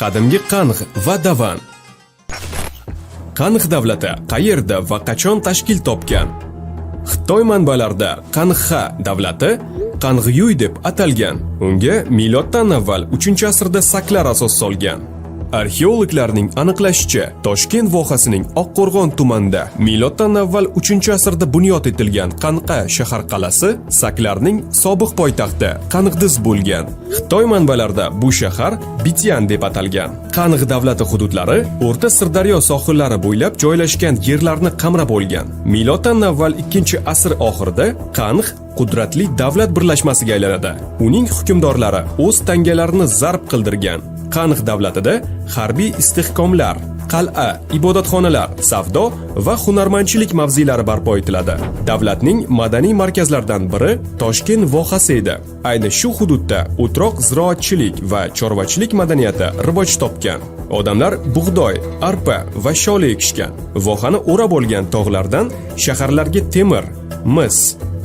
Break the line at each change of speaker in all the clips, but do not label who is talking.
Qadimgi Qangh va Davan. Qangh davlati qayerda va qachon tashkil topgan? Xitoy manbalarida Qangha davlati Qangyuy deb atalgan. Unga miloddan avval 3-asrda saklar asos solgan. Arxeologlarning aniqlashicha, Toshkent vohasining Oqqo'rg'on tumanida miloddan avval 3-asrda bunyod etilgan Qanqa shahar qal'asi saklarning sobiq poytaxti Qang'diz bo'lgan. Xitoy manbalarida bu shahar Bityan deb atalgan. Qangh davlati hududlari O'rta Sirdaryo sohillari bo'ylab joylashgan yerlarni qamrab olgan. Miloddan avval 2-asr oxirida Qangh qudratli davlat birlashmasiga aylanadi. Uning hukmdorlari o'z tangalarini zarb qildirgan. Qangh davlatida harbiy istehkomlar, qal'a, ibodatxonalar, savdo va hunarmandchilik mavzilari barpo etiladi. Davlatning madaniy markazlaridan biri Toshkent vohasi edi. Ayni shu hududda o'troq ziroatchilik va chorvachilik madaniyati rivoj topgan. Odamlar bug'doy, arpa va sholi ekishgan. Vohani o'rab olgan tog'lardan shaharlarga temir, mis,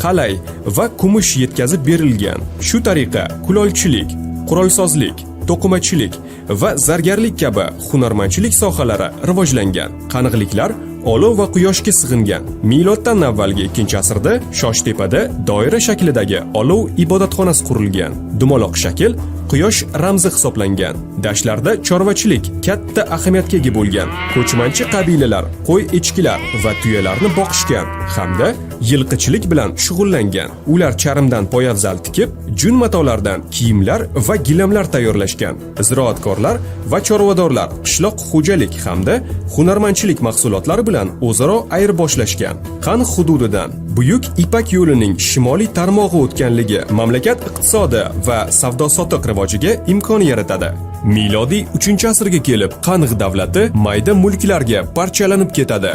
qalay va kumush yetkazib berilgan. Shu tariqa kulolchilik, qurolsozlik, to'qimachilik va zargarlik kabi hunarmandchilik sohalari rivojlangan. Qanghliklar olov va quyoshga sig'ingan. Miloddan avvalgi 2-asrda Shoshtepada doira shaklidagi olov ibodatxonasi qurilgan. Dumaloq shakl quyosh ramzi hisoblangan. Dashtlarda chorvachilik katta ahamiyatga ega bo'lgan. Ko'chmanchi qabilalar qo'y, echkilar va tuyalarni boqishgan hamda yilqichilik bilan shug'ullangan. Ular charmdan poyafzal tikib, jun matolardan kiyimlar va gilamlar tayyorlashgan. Ziroatkorlar va chorvadorlar qishloq xo'jalik hamda hunarmandchilik mahsulotlari bilan o'zaro ayirboshlashgan. Qangh hududidan Buyuk Ipak yo'lining shimoliy tarmog'i o'tganligi mamlakat iqtisodi va savdo-sotiq rivojiga imkon yaratadi. Milodiy 3-asrga kelib Qangh davlati mayda mulklarga parchalanib ketadi.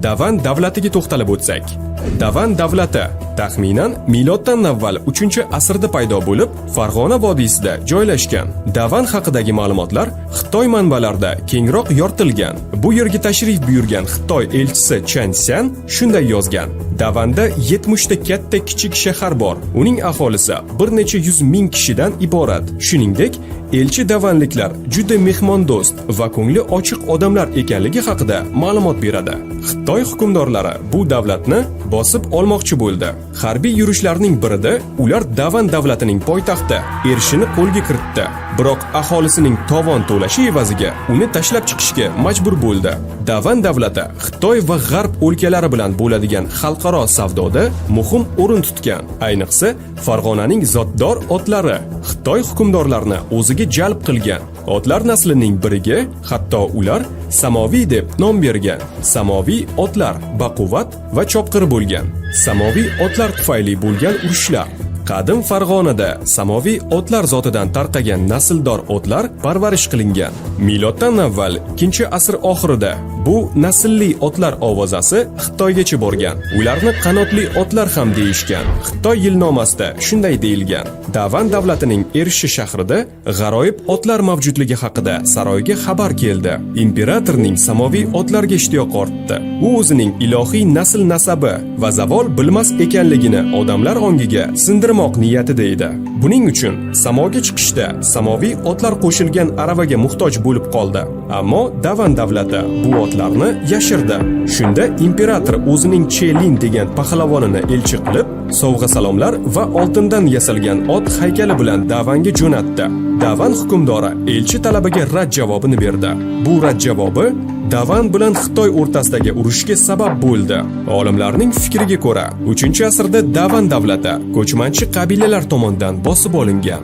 Davan davlatiga to'xtalib o'tsak, Davan davlati taxminan miloddan avval 3-asrda paydo bo'lib, Farg'ona vodiysida joylashgan. Davan haqidagi ma'lumotlar Xitoy manbalarida kengroq yoritilgan. Bu yerga tashrif buyurgan Xitoy elchisi Chan Syan shunday yozgan: Davanda 70 ta katta kichik shahar bor. Uning aholisi bir necha yuz ming kishidan iborat. Shuningdek, elchi davanliklar juda mehmondo'st va ko'ngli ochiq odamlar ekanligi haqida ma'lumot beradi. Xitoy hukmdorlari bu davlatni bosib olmoqchi bo'ldi. Harbiy yurishlarning birida ular Davan davlatining poytaxti Ershini qo'lga kiritdi. Biroq aholisining tovon to'lashi evaziga uni tashlab chiqishga majbur bo'ldi. Davan davlati Xitoy va G'arb o'lkalari bilan bo'ladigan xalqaro savdoda muhim o'rin tutgan. Ayniqsa, Farg'onaning zotdor otlari Xitoy hukmdorlarini o'ziga jalb qilgan. Otlar naslining biriga hatto ular Samoviy deb nom bergan. Samoviy otlar baquvvat va chopqir bo'lgan. Samoviy otlar tufayli bo'lgan urushlar. Qadim Farg'onada Samoviy otlar zotidan tarqagan nasldor otlar parvarish qilingan. Miloddan avval 2-asr oxirida bu naslli otlar ovozasi Xitoygacha borgan. Ularni qanotli otlar ham deyishgan. Xitoy yilnomasida shunday deyilgan: Davan davlatining Ershi shahrida g'aroyib otlar mavjudligi haqida saroyga xabar keldi. Imperatorning Samoviy otlarga ishtiyoq ortdi. U o'zining ilohiy nasl nasabi va zavol bilmas ekanligini odamlar ongiga sindirmoq niyatida edi. Buning uchun samoga chiqishda Samoviy otlar qo'shilgan aravaga muhtoj bo'lib qoldi. Ammo Davan davlati bu otlarni yashirdi. Shunda imperator o'zining Chelin degan pahlavonini elchi qilib, sovg'a-salomlar va oltindan yasalgan ot haykali bilan Davanga jo'natdi. Davan hukmdori elchi talabiga rad javobini berdi. Bu rad javobi Davan bilan Xitoy o'rtasidagi urushga sabab bo'ldi. Olimlarning fikriga ko'ra, 3-asrda Davan davlati ko'chmanchi qabilalar tomonidan bosib olingan.